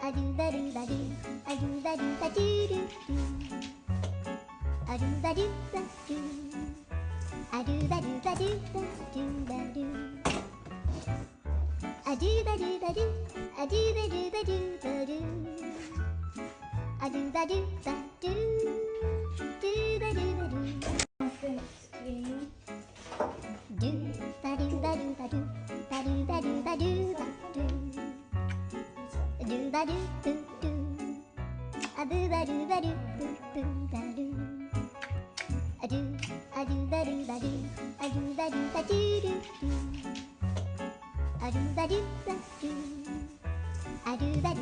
あるばるばるあるばるばるるるあるばるばるあるばるばるばるばるあるばるばるあるばるばるばるあるばるばるるばるばるバルバルバルバルバルバルバルルバルブルアブバルバルブブバルアルアルバルバルアルバルバルルルアルバルバルアルバル